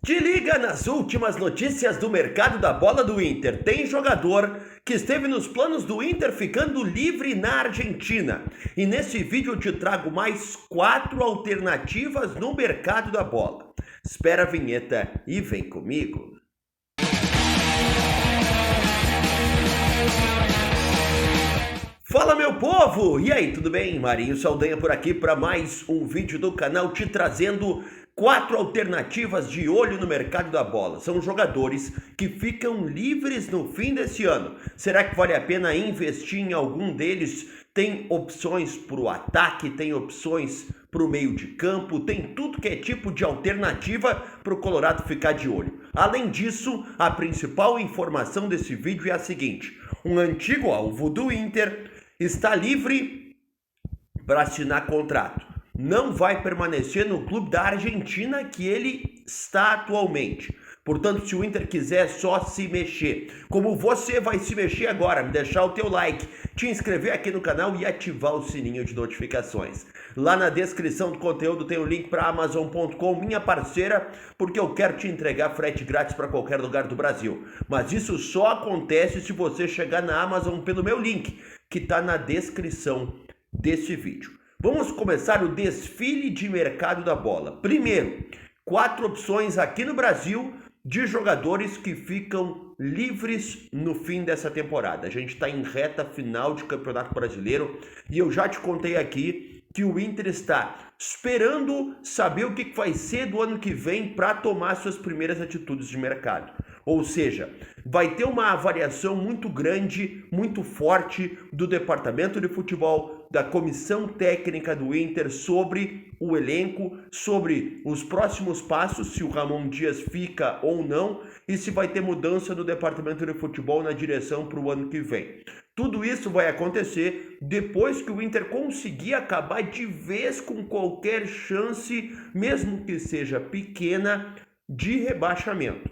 Te liga nas últimas notícias do mercado da bola do Inter. Tem jogador que esteve nos planos do Inter ficando livre na Argentina. E nesse vídeo eu te trago mais 4 alternativas no mercado da bola. Espera a vinheta e vem comigo. Fala, meu povo! E aí, tudo bem? Marinho Saldanha por aqui para mais um vídeo do canal te trazendo 4 alternativas de olho no mercado da bola. São jogadores que ficam livres no fim desse ano. Será que vale a pena investir em algum deles? Tem opções para o ataque, tem opções para o meio de campo, tem tudo que é tipo de alternativa para o Colorado ficar de olho. Além disso, a principal informação desse vídeo é a seguinte: um antigo alvo do Inter está livre para assinar contrato. Não vai permanecer no clube da Argentina que ele está atualmente. Portanto, se o Inter quiser só se mexer, como você vai se mexer agora, me deixar o teu like, te inscrever aqui no canal e ativar o sininho de notificações. Lá na descrição do conteúdo tem o link para Amazon.com, minha parceira, porque eu quero te entregar frete grátis para qualquer lugar do Brasil. Mas isso só acontece se você chegar na Amazon pelo meu link, que está na descrição desse vídeo. Vamos começar o desfile de mercado da bola. Primeiro, 4 opções aqui no Brasil de jogadores que ficam livres no fim dessa temporada. A gente está em reta final de Campeonato Brasileiro e eu já te contei aqui que o Inter está esperando saber o que vai ser do ano que vem para tomar suas primeiras atitudes de mercado. Ou seja, vai ter uma avaliação muito grande, muito forte do departamento de futebol, da comissão técnica do Inter sobre o elenco, sobre os próximos passos, se o Ramon Dias fica ou não, e se vai ter mudança no departamento de futebol na direção para o ano que vem. Tudo isso vai acontecer depois que o Inter conseguir acabar de vez com qualquer chance, mesmo que seja pequena, de rebaixamento.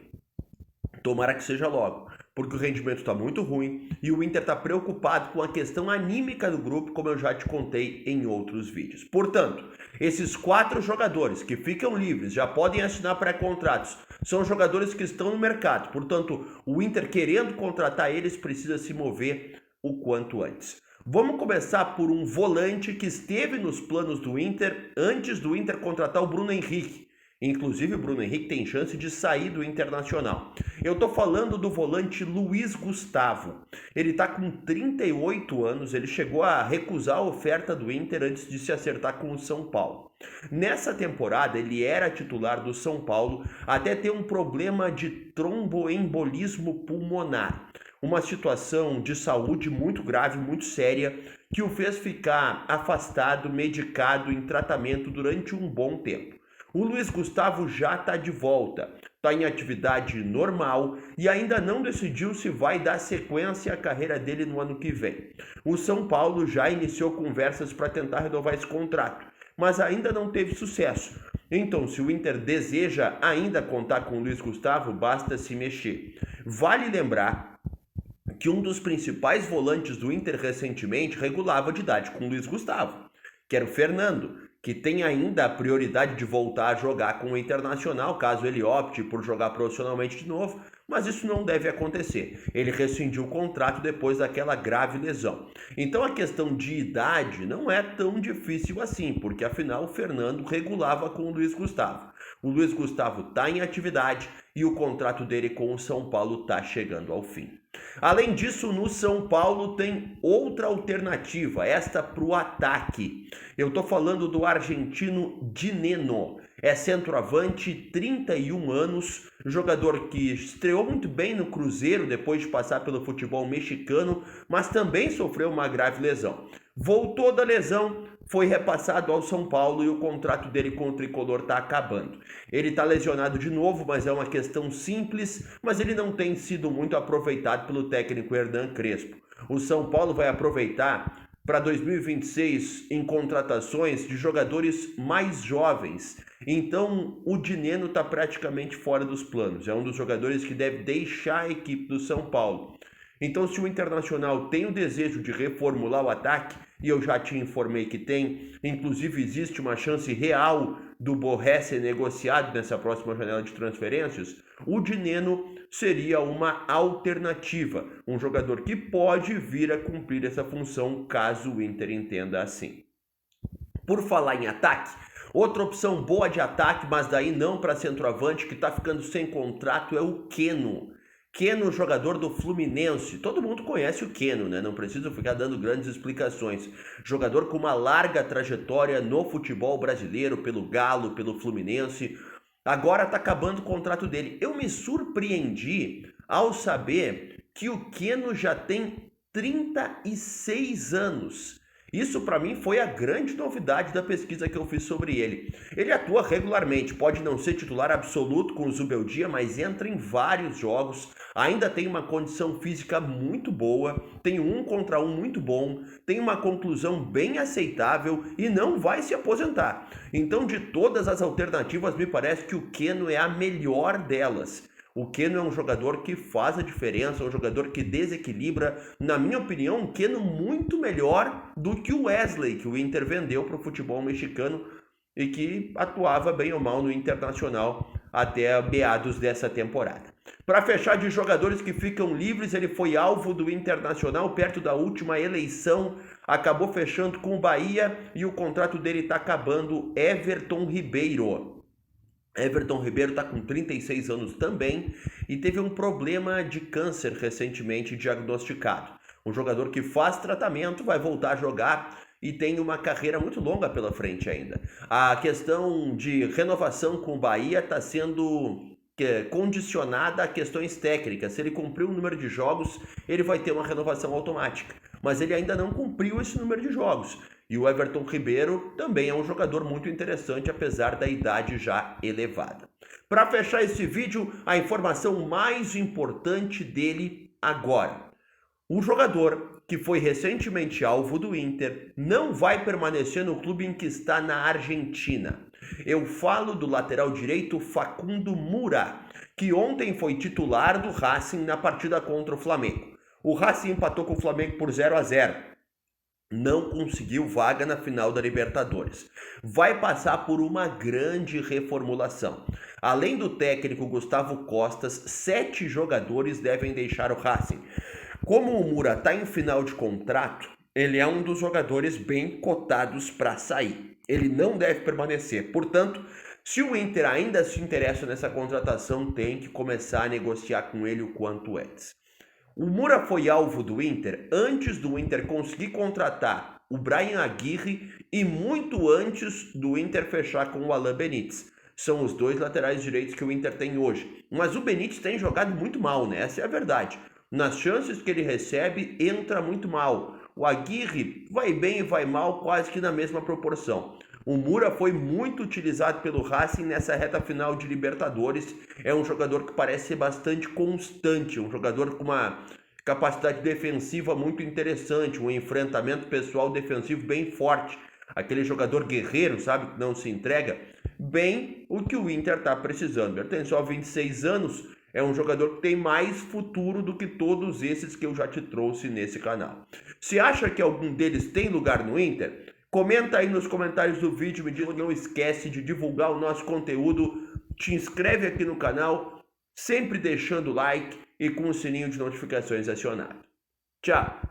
Tomara que seja logo, porque o rendimento está muito ruim e o Inter está preocupado com a questão anímica do grupo, como eu já te contei em outros vídeos. Portanto, esses 4 jogadores que ficam livres, já podem assinar pré-contratos, são jogadores que estão no mercado. Portanto, o Inter, querendo contratar eles, precisa se mover o quanto antes. Vamos começar por um volante que esteve nos planos do Inter antes do Inter contratar o Bruno Henrique. Inclusive, o Bruno Henrique tem chance de sair do Internacional. Eu estou falando do volante Luiz Gustavo. Ele está com 38 anos, ele chegou a recusar a oferta do Inter antes de se acertar com o São Paulo. Nessa temporada, ele era titular do São Paulo até ter um problema de tromboembolismo pulmonar. Uma situação de saúde muito grave, muito séria, que o fez ficar afastado, medicado, em tratamento durante um bom tempo. O Luiz Gustavo já está de volta, está em atividade normal e ainda não decidiu se vai dar sequência à carreira dele no ano que vem. O São Paulo já iniciou conversas para tentar renovar esse contrato, mas ainda não teve sucesso. Então, se o Inter deseja ainda contar com o Luiz Gustavo, basta se mexer. Vale lembrar que um dos principais volantes do Inter recentemente regulava de idade com o Luiz Gustavo, que era o Fernando, que tem ainda a prioridade de voltar a jogar com o Internacional, caso ele opte por jogar profissionalmente de novo, mas isso não deve acontecer. Ele rescindiu o contrato depois daquela grave lesão. Então a questão de idade não é tão difícil assim, porque afinal o Fernando regulava com o Luiz Gustavo. O Luiz Gustavo está em atividade e o contrato dele com o São Paulo está chegando ao fim. Além disso, no São Paulo tem outra alternativa, esta para o ataque. Eu estou falando do argentino Dineno. É centroavante, 31 anos, jogador que estreou muito bem no Cruzeiro depois de passar pelo futebol mexicano, mas também sofreu uma grave lesão. Voltou da lesão, foi repassado ao São Paulo e o contrato dele com o Tricolor está acabando. Ele está lesionado de novo, mas é uma questão simples, mas ele não tem sido muito aproveitado pelo técnico Hernan Crespo. O São Paulo vai aproveitar para 2026 em contratações de jogadores mais jovens. Então o Dineno está praticamente fora dos planos. É um dos jogadores que deve deixar a equipe do São Paulo. Então, se o Internacional tem o desejo de reformular o ataque, e eu já te informei que tem. Inclusive existe uma chance real do Borré ser negociado nessa próxima janela de transferências. O Dineno seria uma alternativa, um jogador que pode vir a cumprir essa função caso o Inter entenda assim. Por falar em ataque, outra opção boa de ataque, mas daí não para centroavante, que está ficando sem contrato, é o Keno. Keno, jogador do Fluminense. Todo mundo conhece o Keno, né? Não preciso ficar dando grandes explicações. Jogador com uma larga trajetória no futebol brasileiro, pelo Galo, pelo Fluminense. Agora está acabando o contrato dele. Eu me surpreendi ao saber que o Keno já tem 36 anos. Isso para mim foi a grande novidade da pesquisa que eu fiz sobre ele. Ele atua regularmente, pode não ser titular absoluto com o Zubeldia, mas entra em vários jogos, ainda tem uma condição física muito boa, tem um 1 contra 1 muito bom, tem uma conclusão bem aceitável e não vai se aposentar. Então, de todas as alternativas, me parece que o Keno é a melhor delas. O Keno é um jogador que faz a diferença, um jogador que desequilibra. Na minha opinião, um Keno muito melhor do que o Wesley, que o Inter vendeu para o futebol mexicano e que atuava bem ou mal no Internacional até meados dessa temporada. Para fechar de jogadores que ficam livres, ele foi alvo do Internacional perto da última eleição, acabou fechando com o Bahia e o contrato dele está acabando. Everton Ribeiro. Everton Ribeiro está com 36 anos também e teve um problema de câncer recentemente diagnosticado. Um jogador que faz tratamento, vai voltar a jogar e tem uma carreira muito longa pela frente ainda. A questão de renovação com o Bahia está sendo condicionada a questões técnicas. Se ele cumprir o número de jogos, ele vai ter uma renovação automática. Mas ele ainda não cumpriu esse número de jogos. E o Everton Ribeiro também é um jogador muito interessante, apesar da idade já elevada. Para fechar esse vídeo, a informação mais importante dele agora. O jogador que foi recentemente alvo do Inter não vai permanecer no clube em que está na Argentina. Eu falo do lateral direito Facundo Mura, que ontem foi titular do Racing na partida contra o Flamengo. O Racing empatou com o Flamengo por 0-0. Não conseguiu vaga na final da Libertadores. Vai passar por uma grande reformulação. Além do técnico Gustavo Costas, 7 jogadores devem deixar o Racing. Como o Mura está em final de contrato, ele é um dos jogadores bem cotados para sair. Ele não deve permanecer. Portanto, se o Inter ainda se interessa nessa contratação, tem que começar a negociar com ele o quanto antes. O Mura foi alvo do Inter antes do Inter conseguir contratar o Bryan Aguirre e muito antes do Inter fechar com o Alan Benítez. São os dois laterais direitos que o Inter tem hoje. Mas o Benítez tem jogado muito mal, né? Essa é a verdade. Nas chances que ele recebe, entra muito mal. O Aguirre vai bem e vai mal quase que na mesma proporção. O Mura foi muito utilizado pelo Racing nessa reta final de Libertadores. É um jogador que parece ser bastante constante, um jogador com uma capacidade defensiva muito interessante, um enfrentamento pessoal defensivo bem forte. Aquele jogador guerreiro, sabe, que não se entrega. Bem o que o Inter está precisando. Ele tem só 26 anos, é um jogador que tem mais futuro do que todos esses que eu já te trouxe nesse canal. Se acha que algum deles tem lugar no Inter? Comenta aí nos comentários do vídeo, me diz, não esquece de divulgar o nosso conteúdo, te inscreve aqui no canal, sempre deixando o like e com o sininho de notificações acionado. Tchau!